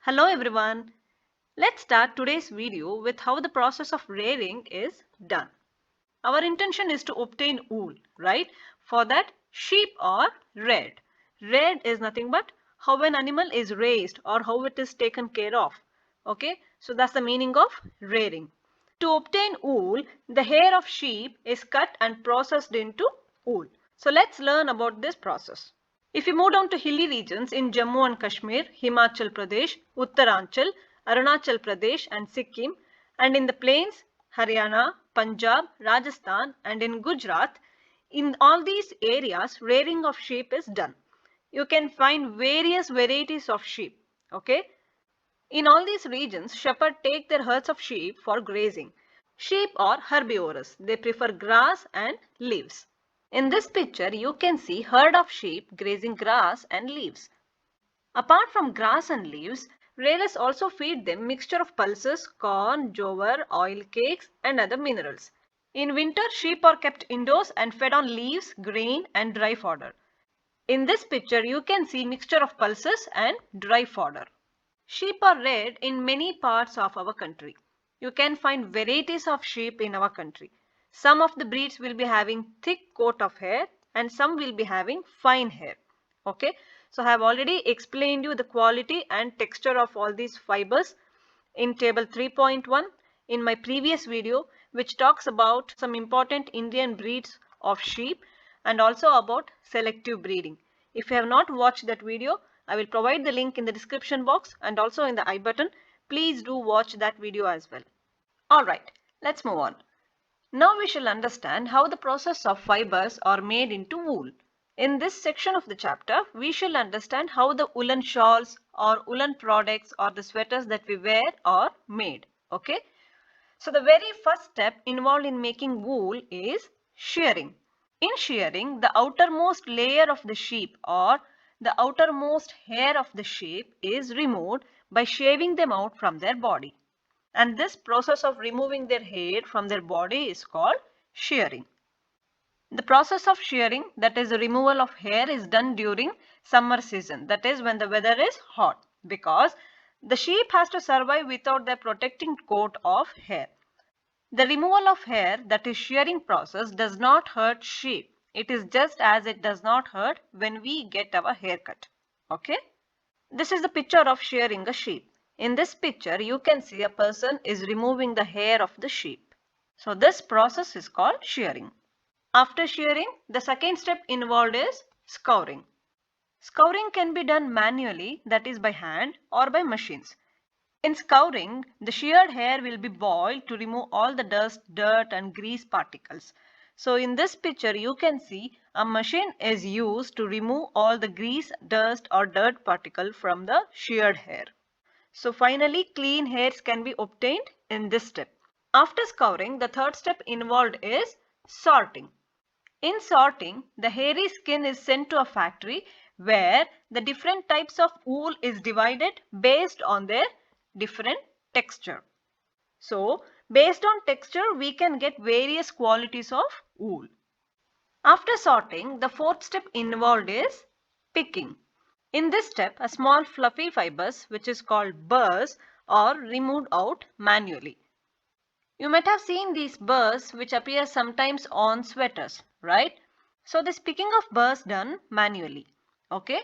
Hello everyone. Let's start today's video with how the process of rearing is done. Our intention is to obtain wool, right? For that, sheep are reared. Reared is nothing but how an animal is raised or how it is taken care of. Okay, so that's the meaning of rearing. To obtain wool, the hair of sheep is cut and processed into wool. So let's learn about this process. If you move down to hilly regions in Jammu and Kashmir, Himachal Pradesh, Uttaranchal, Arunachal Pradesh and Sikkim, and in the plains, Haryana, Punjab, Rajasthan and in Gujarat, in all these areas, rearing of sheep is done. You can find various varieties of sheep. Okay. In all these regions, shepherds take their herds of sheep for grazing. Sheep are herbivorous. They prefer grass and leaves. In this picture, you can see herd of sheep grazing grass and leaves. Apart from grass and leaves, rearers also feed them mixture of pulses, corn, jowar, oil cakes and other minerals. In winter, sheep are kept indoors and fed on leaves, grain and dry fodder. In this picture, you can see mixture of pulses and dry fodder. Sheep are reared in many parts of our country. You can find varieties of sheep in our country. Some of the breeds will be having thick coat of hair and some will be having fine hair. Okay, so I have already explained you the quality and texture of all these fibers in table 3.1 in my previous video, which talks about some important Indian breeds of sheep and also about selective breeding. If you have not watched that video, I will provide the link in the description box and also in the I button. Please do watch that video as well. Alright, let's move on. Now we shall understand how the process of fibers are made into wool. In this section of the chapter, we shall understand how the woolen shawls or woolen products or the sweaters that we wear are made. Okay. So the very first step involved in making wool is shearing. In shearing, the outermost layer of the sheep or the outermost hair of the sheep is removed by shaving them out from their body. And this process of removing their hair from their body is called shearing. The process of shearing, that is the removal of hair, is done during summer season, that is when the weather is hot, because the sheep has to survive without their protecting coat of hair. The removal of hair, that is shearing process, does not hurt sheep. It is just as it does not hurt when we get our hair cut. Okay. This is the picture of shearing a sheep. In this picture, you can see a person is removing the hair of the sheep. So this process is called shearing. After shearing, the second step involved is scouring. Scouring can be done manually, that is by hand or by machines. In scouring, the sheared hair will be boiled to remove all the dust, dirt and grease particles. So in this picture, you can see a machine is used to remove all the grease, dust or dirt particle from the sheared hair. So finally, clean hairs can be obtained in this step. After scouring, the third step involved is sorting. In sorting, the hairy skin is sent to a factory where the different types of wool is divided based on their different texture. So, based on texture, we can get various qualities of wool. After sorting, the fourth step involved is picking. In this step, a small fluffy fibers, which is called burrs, are removed out manually. You might have seen these burrs which appear sometimes on sweaters, right? So this picking of burrs done manually. Okay.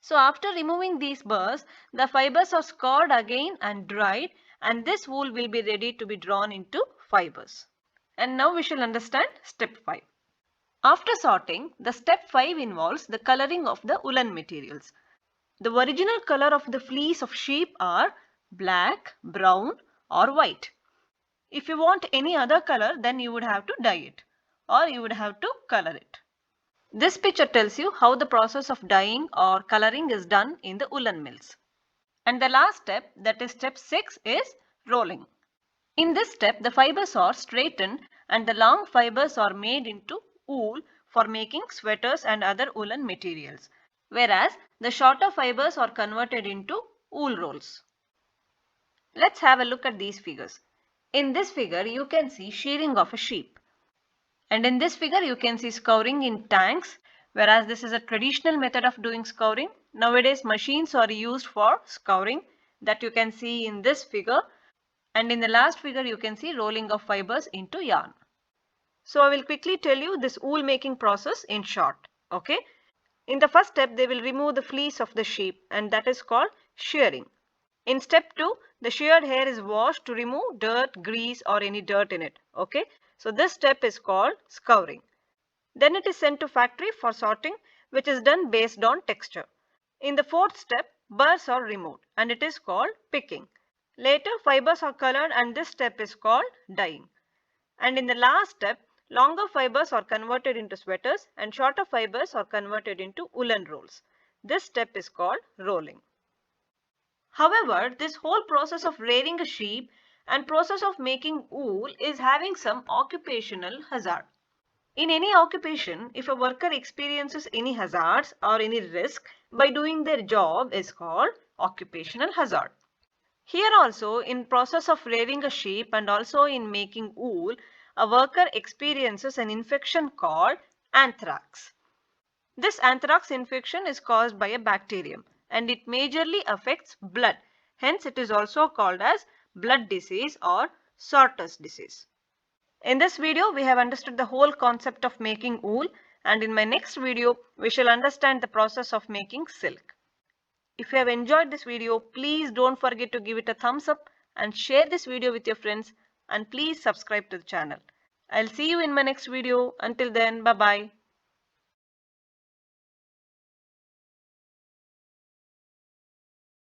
So after removing these burrs, the fibers are scoured again and dried, and this wool will be ready to be drawn into fibers. And now we shall understand step 5. After sorting, the step 5 involves the coloring of the woolen materials. The original color of the fleece of sheep are black, brown or white. If you want any other color, then you would have to dye it or you would have to color it. This picture tells you how the process of dyeing or coloring is done in the woolen mills. And the last step, that is step 6, is rolling. In this step, the fibers are straightened and the long fibers are made into wool for making sweaters and other woolen materials, whereas the shorter fibers are converted into wool rolls. Let's have a look at these figures. In this figure, you can see shearing of a sheep. And in this figure, you can see scouring in tanks, whereas this is a traditional method of doing scouring. Nowadays, machines are used for scouring, that you can see in this figure, and in the last figure you can see rolling of fibers into yarn. So I will quickly tell you this wool making process in short. Okay. In the first step, they will remove the fleece of the sheep, and that is called shearing. In step 2, the sheared hair is washed to remove dirt, grease or any dirt in it. Okay. So this step is called scouring. Then it is sent to factory for sorting, which is done based on texture. In the fourth step, burrs are removed and it is called picking. Later, fibers are colored and this step is called dyeing. And in the last step, longer fibers are converted into sweaters and shorter fibers are converted into woolen rolls. This step is called rolling. However, this whole process of rearing a sheep and process of making wool is having some occupational hazard. In any occupation, if a worker experiences any hazards or any risk by doing their job is called occupational hazard. Here also, in process of rearing a sheep and also in making wool, a worker experiences an infection called anthrax. This anthrax infection is caused by a bacterium and it majorly affects blood. Hence, it is also called as blood disease or Sortus disease. In this video, we have understood the whole concept of making wool, and in my next video, we shall understand the process of making silk. If you have enjoyed this video, please don't forget to give it a thumbs up and share this video with your friends, and please subscribe to the channel. I'll see you in my next video. Until then, bye bye.